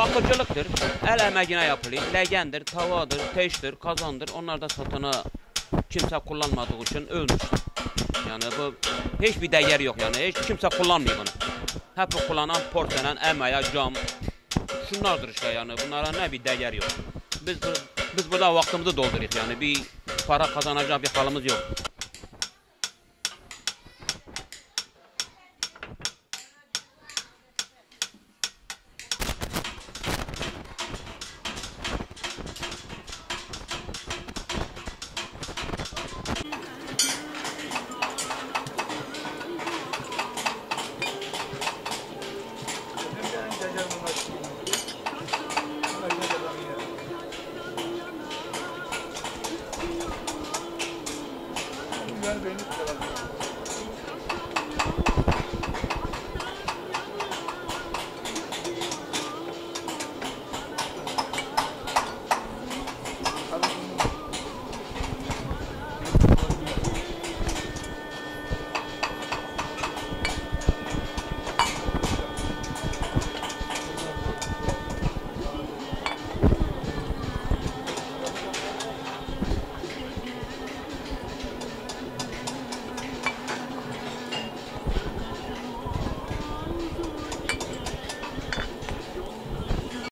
bakırcılıktır. El emeğine yapılıyor. Legendir, tavadır, teştir, kazandır. Onlar da satana kimse kullanmadığı için ölmüş. Yani bu hiçbir değer yok yani. Hiç kimse kullanmıyor bunu. Hep kullanan porselen, emeğe, cam. Şunlardır işte yani. Bunlara ne bir değer yok. Biz burada vaktimizi dolduruyoruz yani. Bir para kazanacak bir halimiz yok. Gel beni